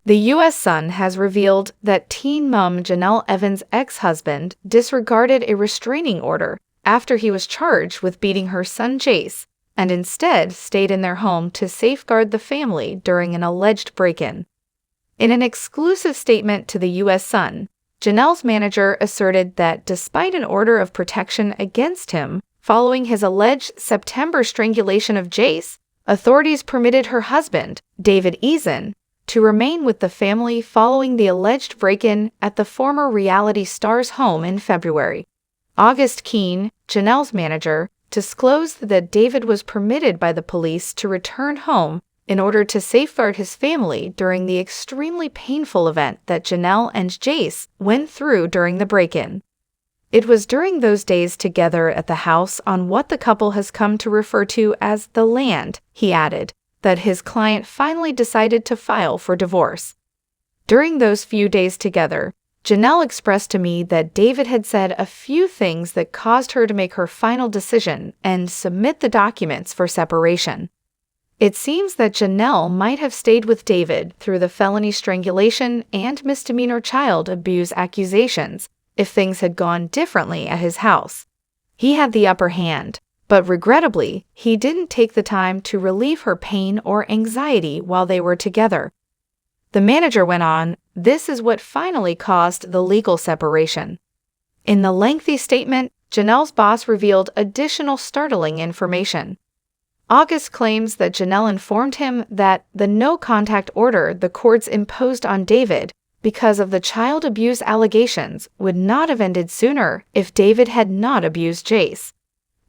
The U.S. Sun has revealed that teen mom Jenelle Evans' ex-husband disregarded a restraining order after he was charged with beating her son Jace, and instead stayed in their home to safeguard the family during an alleged break-in. In an exclusive statement to the U.S. Sun, Jenelle's manager asserted that despite an order of protection against him following his alleged September strangulation of Jace, authorities permitted her husband, David Eason, to remain with the family following the alleged break-in at the former reality star's home in February. August Keene, Jenelle's manager, disclosed that David was permitted by the police to return home in order to safeguard his family during the extremely painful event that Jenelle and Jace went through during the break-in. It was during those days together at the house on what the couple has come to refer to as the land, he added, that his client finally decided to file for divorce. During those few days together, Jenelle expressed to me that David had said a few things that caused her to make her final decision and submit the documents for separation. It seems that Jenelle might have stayed with David through the felony strangulation and misdemeanor child abuse accusations if things had gone differently at his house. He had the upper hand, but regrettably, he didn't take the time to relieve her pain or anxiety while they were together. The manager went on, "This is what finally caused the legal separation." In the lengthy statement, Jenelle's boss revealed additional startling information. August claims that Jenelle informed him that the no-contact order the courts imposed on David because of the child abuse allegations would not have ended sooner if David had not abused Jace.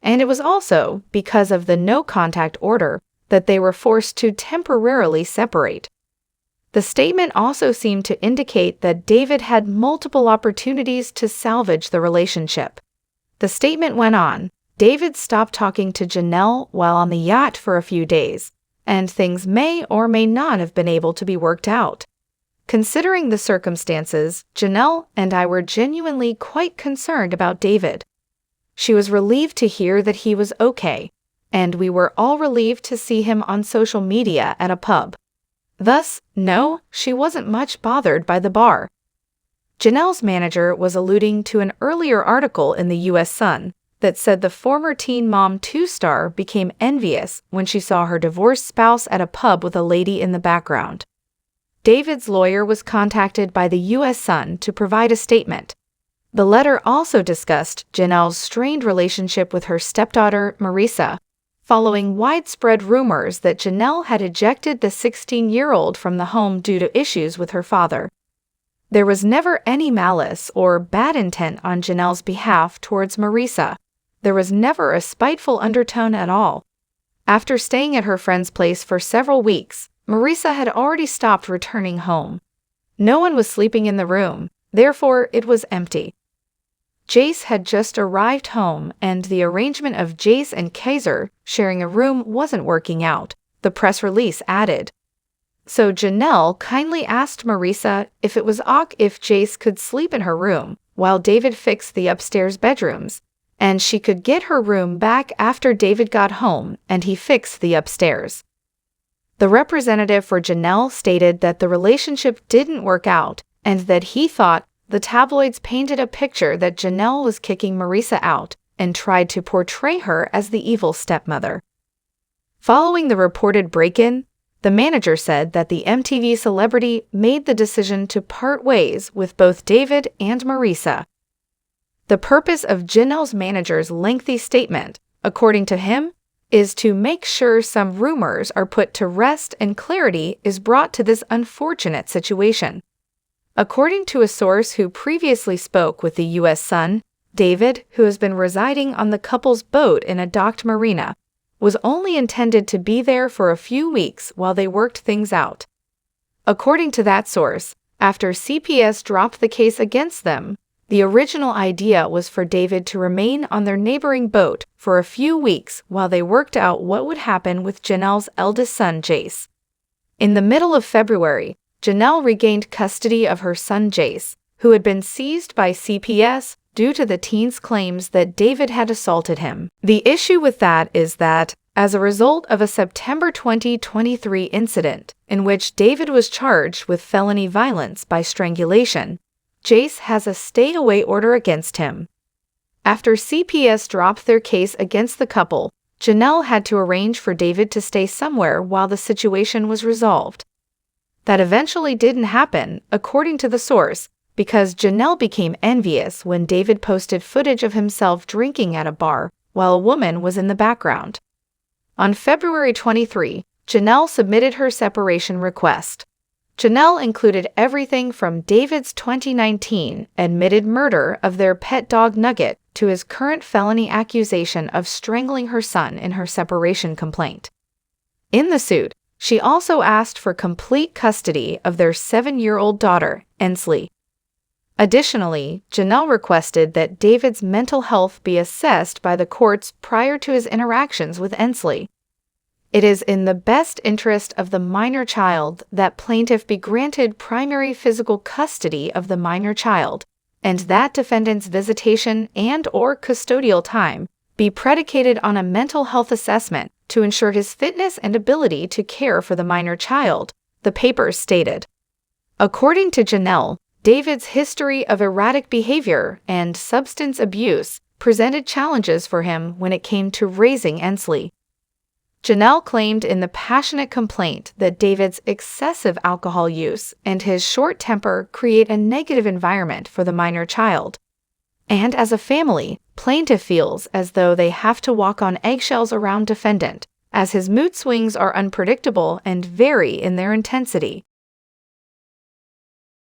And it was also because of the no-contact order that they were forced to temporarily separate. The statement also seemed to indicate that David had multiple opportunities to salvage the relationship. The statement went on, "David stopped talking to Jenelle while on the yacht for a few days, and things may or may not have been able to be worked out. Considering the circumstances, Jenelle and I were genuinely quite concerned about David. She was relieved to hear that he was okay, and we were all relieved to see him on social media at a pub. Thus, no, she wasn't much bothered by the bar." Jenelle's manager was alluding to an earlier article in the U.S. Sun that said the former Teen Mom 2 star became envious when she saw her divorced spouse at a pub with a lady in the background. David's lawyer was contacted by the U.S. Sun to provide a statement. The letter also discussed Jenelle's strained relationship with her stepdaughter, Marisa, following widespread rumors that Jenelle had ejected the 16-year-old from the home due to issues with her father. There was never any malice or bad intent on Jenelle's behalf towards Marisa. There was never a spiteful undertone at all. After staying at her friend's place for several weeks, Marisa had already stopped returning home. No one was sleeping in the room, therefore it was empty. Jace had just arrived home, and the arrangement of Jace and Kaiser sharing a room wasn't working out, the press release added. So Jenelle kindly asked Marisa if it was ok if Jace could sleep in her room while David fixed the upstairs bedrooms, and she could get her room back after David got home and he fixed the upstairs. The representative for Jenelle stated that the relationship didn't work out and that he thought the tabloids painted a picture that Jenelle was kicking Marisa out and tried to portray her as the evil stepmother. Following the reported break-in, the manager said that the MTV celebrity made the decision to part ways with both David and Marisa. The purpose of Jenelle's manager's lengthy statement, according to him, is to make sure some rumors are put to rest and clarity is brought to this unfortunate situation. According to a source who previously spoke with the U.S. Sun, David, who has been residing on the couple's boat in a docked marina, was only intended to be there for a few weeks while they worked things out. According to that source, after CPS dropped the case against them, the original idea was for David to remain on their neighboring boat for a few weeks while they worked out what would happen with Jenelle's eldest son, Jace. In the middle of February, Jenelle regained custody of her son Jace, who had been seized by CPS due to the teen's claims that David had assaulted him. The issue with that is that, as a result of a September 2023 incident in which David was charged with felony violence by strangulation. Jace has a stay-away order against him. After CPS dropped their case against the couple, Jenelle had to arrange for David to stay somewhere while the situation was resolved. That eventually didn't happen, according to the source, because Jenelle became envious when David posted footage of himself drinking at a bar while a woman was in the background. On February 23, Jenelle submitted her separation request. Jenelle included everything from David's 2019 admitted murder of their pet dog Nugget to his current felony accusation of strangling her son in her separation complaint. In the suit, she also asked for complete custody of their 7-year-old daughter, Ensley. Additionally, Jenelle requested that David's mental health be assessed by the courts prior to his interactions with Ensley. It is in the best interest of the minor child that plaintiff be granted primary physical custody of the minor child, and that defendant's visitation and/or custodial time be predicated on a mental health assessment to ensure his fitness and ability to care for the minor child, the papers stated. According to Jenelle, David's history of erratic behavior and substance abuse presented challenges for him when it came to raising Ensley. Jenelle claimed in the passionate complaint that David's excessive alcohol use and his short temper create a negative environment for the minor child. And as a family, plaintiff feels as though they have to walk on eggshells around defendant, as his mood swings are unpredictable and vary in their intensity.